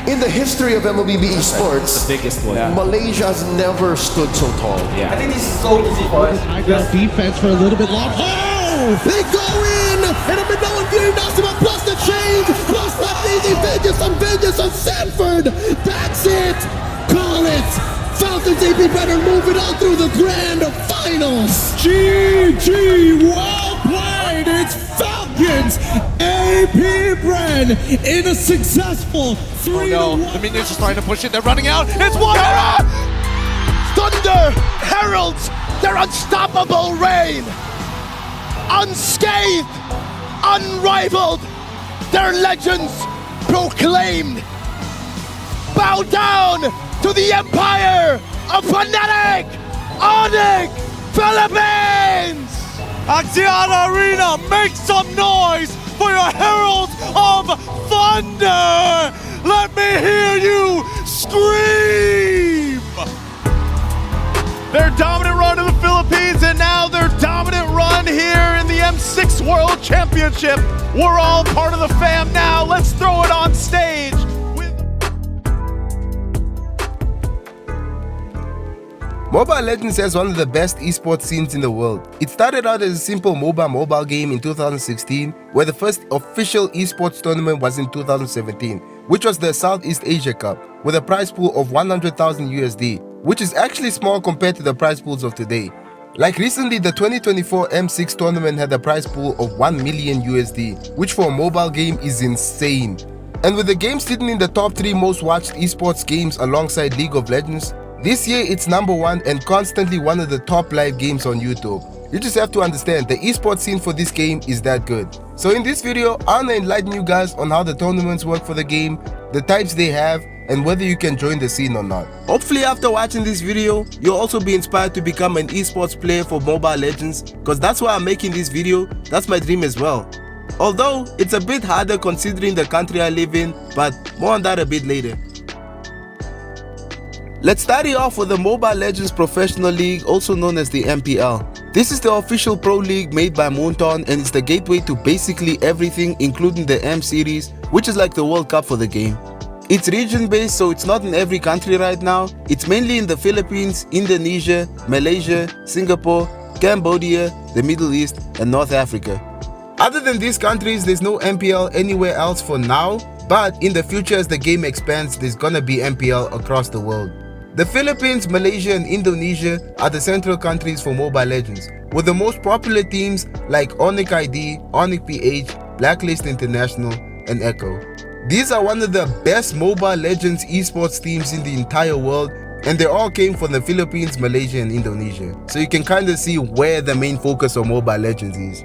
In the history of MLBB Esports, The biggest one. Malaysia's never stood so tall. Yeah. I think this is so easy for us. High ground defense for a little bit long. Oh! They go in! And a Minoan Fury knocks him out, plus the chains, plus the easy vengeance on Sanford! That's it! Call it! Falcons AP better move it on through the grand finals! GG! Well played! It's Falcons! AP Bren in a successful 3-1. Oh no, the minions are starting to push it, they're running out, it's one! Thunder heralds their unstoppable reign! Unscathed, unrivaled, their legends proclaimed! Bow down to the empire of Fnatic, Onyx, Philippines! Axiana Arena, make some noise for your Heralds of Thunder! Let me hear you scream! Their dominant run to the Philippines and now their dominant run here in the M6 World Championship. We're all part of the fam now. Let's throw it on stage. Mobile Legends has one of the best esports scenes in the world. It started out as a simple MOBA mobile game in 2016, where the first official esports tournament was in 2017, which was the Southeast Asia Cup, with a prize pool of 100,000 USD, which is actually small compared to the prize pools of today. Like recently, the 2024 M6 tournament had a prize pool of 1 million USD, which for a mobile game is insane. And with the game sitting in the top 3 most watched esports games alongside League of Legends, this year it's number 1 and constantly one of the top live games on YouTube. You just have to understand the esports scene for this game is that good. So in this video, I want to enlighten you guys on how the tournaments work for the game, the types they have, and whether you can join the scene or not. Hopefully after watching this video, you'll also be inspired to become an esports player for Mobile Legends, because that's why I'm making this video. That's my dream as well. Although it's a bit harder considering the country I live in, but more on that a bit later. Let's start it off with the Mobile Legends Professional League, also known as the MPL. This is the official pro league made by Moonton and it's the gateway to basically everything, including the M Series, which is like the World Cup for the game. It's region based, so it's not in every country right now. It's mainly in the Philippines, Indonesia, Malaysia, Singapore, Cambodia, the Middle East and North Africa. Other than these countries, there's no MPL anywhere else for now, but in the future as the game expands, there's gonna be MPL across the world. The Philippines, Malaysia and Indonesia are the central countries for Mobile Legends, with the most popular teams like Onyx ID, Onyx PH, Blacklist International and Echo. These are one of the best Mobile Legends esports teams in the entire world, and they all came from the Philippines, Malaysia and Indonesia. So you can kind of see where the main focus of Mobile Legends is.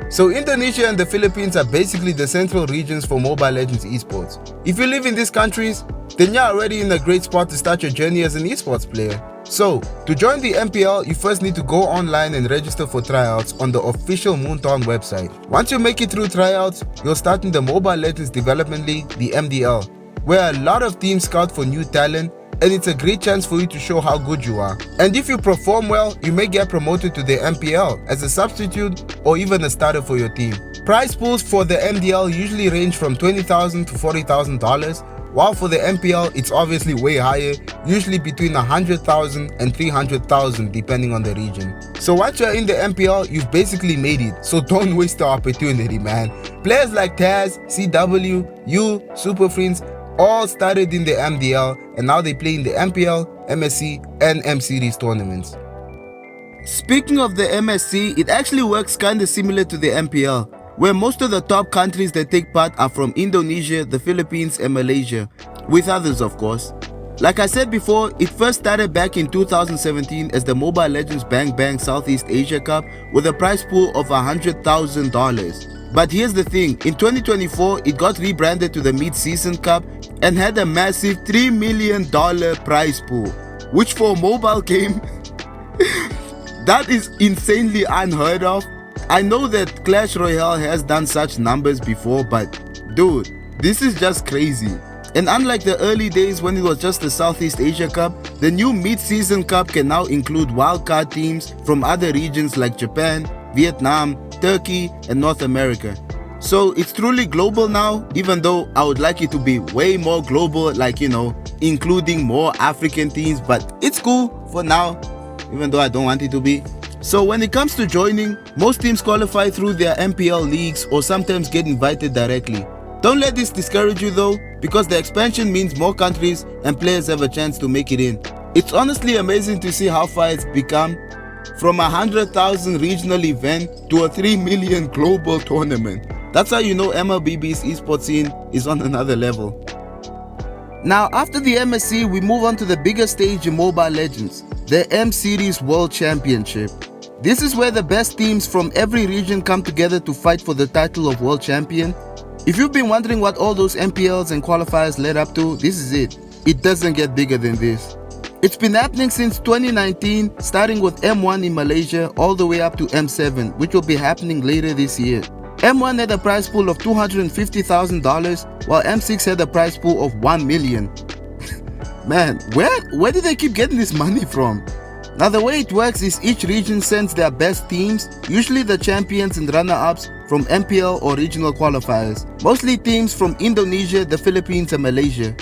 So Indonesia and the Philippines are basically the central regions for Mobile Legends esports. If you live in these countries, then you're already in a great spot to start your journey as an esports player. So, to join the MPL, you first need to go online and register for tryouts on the official Moonton website. Once you make it through tryouts, you'll start in the Mobile Legends Development League, the MDL, where a lot of teams scout for new talent, and it's a great chance for you to show how good you are. And if you perform well, you may get promoted to the MPL as a substitute or even a starter for your team. Prize pools for the MDL usually range from $20,000 to $40,000, while for the MPL it's obviously way higher, usually between $100,000 and $300,000 depending on the region. So once you're in the MPL, you've basically made it, so don't waste the opportunity, man. Players like Taz, CW, you, Super Friends, all started in the MDL and now they play in the MPL, MSC and M Series tournaments. Speaking of the MSC, it actually works kinda similar to the MPL, where most of the top countries that take part are from Indonesia, the Philippines and Malaysia, with others of course. Like I said before, it first started back in 2017 as the Mobile Legends Bang Bang Southeast Asia Cup with a prize pool of $100,000. But here's the thing, in 2024 it got rebranded to the Mid-Season Cup and had a massive $3 million prize pool, which for a mobile game, that is insanely unheard of. I know that Clash Royale has done such numbers before, but dude, this is just crazy. And unlike the early days when it was just the Southeast Asia Cup, the new Mid-Season Cup can now include wildcard teams from other regions like Japan, Vietnam, Turkey, and North America. So it's truly global now, even though I would like it to be way more global, like, you know, including more African teams, but it's cool for now, even though I don't want it to be. So when it comes to joining, most teams qualify through their MPL leagues or sometimes get invited directly. Don't let this discourage you though, because the expansion means more countries and players have a chance to make it in. It's honestly amazing to see how far it's become, from a 100,000 regional event to a 3 million global tournament. That's how you know MLBB's esports scene is on another level. Now after the MSC, we move on to the biggest stage in Mobile Legends, the M-Series World Championship. This is where the best teams from every region come together to fight for the title of World Champion. If you've been wondering what all those MPLs and qualifiers led up to, this is it. It doesn't get bigger than this. It's been happening since 2019, starting with M1 in Malaysia all the way up to M7, which will be happening later this year. M1 had a prize pool of $250,000, while M6 had a prize pool of $1 million. Man, where did they keep getting this money from? Now the way it works is each region sends their best teams, usually the champions and runner-ups from MPL or regional qualifiers. Mostly teams from Indonesia, the Philippines and Malaysia.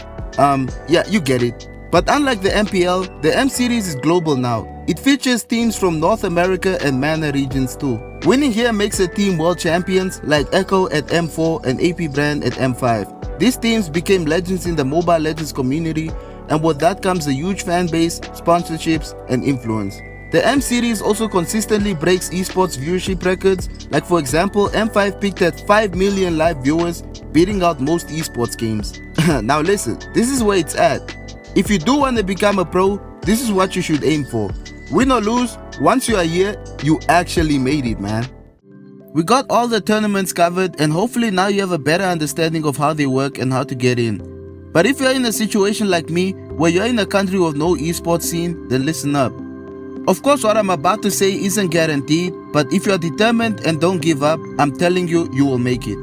Yeah, you get it. But unlike the MPL, the M-Series is global now. It features teams from North America and MENA regions too. Winning here makes a team world champions like Echo at M4 and AP Brand at M5. These teams became legends in the Mobile Legends community, and with that comes a huge fan base, sponsorships and influence. The M-Series also consistently breaks esports viewership records, like for example M5 peaked at 5 million live viewers, beating out most esports games. Now listen, this is where it's at. If you do want to become a pro, this is what you should aim for. Win or lose, once you are here, you actually made it, man. We got all the tournaments covered, and hopefully now you have a better understanding of how they work and how to get in. But if you're in a situation like me, where you're in a country with no esports scene, then listen up. Of course, what I'm about to say isn't guaranteed, but if you're determined and don't give up, I'm telling you, you will make it.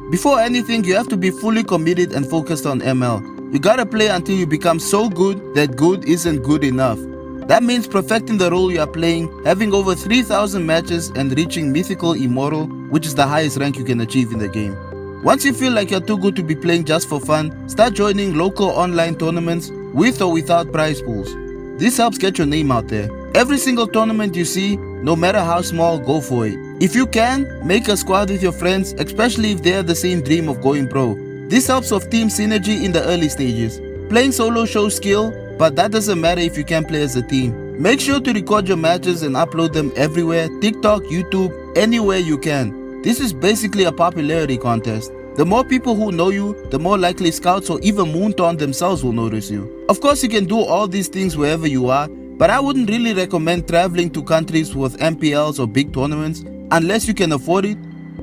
Before anything, you have to be fully committed and focused on ML. You gotta play until you become so good that good isn't good enough. That means perfecting the role you are playing, having over 3,000 matches and reaching Mythical Immortal, which is the highest rank you can achieve in the game. Once you feel like you're too good to be playing just for fun, start joining local online tournaments with or without prize pools. This helps get your name out there. Every single tournament you see, no matter how small, go for it. If you can, make a squad with your friends, especially if they have the same dream of going pro. This helps with team synergy in the early stages. Playing solo shows skill, but that doesn't matter if you can't play as a team. Make sure to record your matches and upload them everywhere, TikTok, YouTube, anywhere you can. This is basically a popularity contest. The more people who know you, the more likely scouts or even Moonton themselves will notice you. Of course, you can do all these things wherever you are, but I wouldn't really recommend traveling to countries with MPLs or big tournaments unless you can afford it.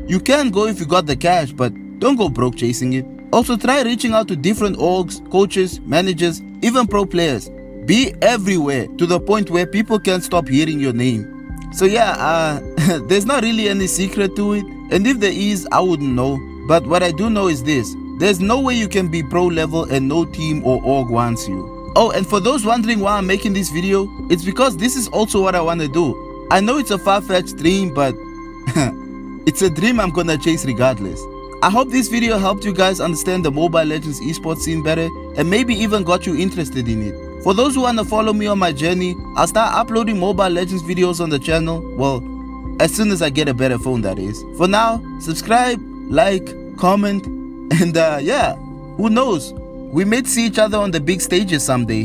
You can go if you got the cash, but don't go broke chasing it. Also, try reaching out to different orgs, coaches, managers, even pro players. Be everywhere to the point where people can't stop hearing your name. So yeah, there's not really any secret to it, and if there is, I wouldn't know. But what I do know is this: there's no way you can be pro level and no team or org wants you. Oh, and for those wondering why I'm making this video, it's because this is also what I want to do. I know it's a far-fetched dream, but it's a dream I'm gonna chase regardless. I hope this video helped you guys understand the Mobile Legends esports scene better and maybe even got you interested in it. For those who want to follow me on my journey, I'll start uploading Mobile Legends videos on the channel, well, as soon as I get a better phone, that is. For now, subscribe, like, comment, and yeah, who knows, we may see each other on the big stages someday.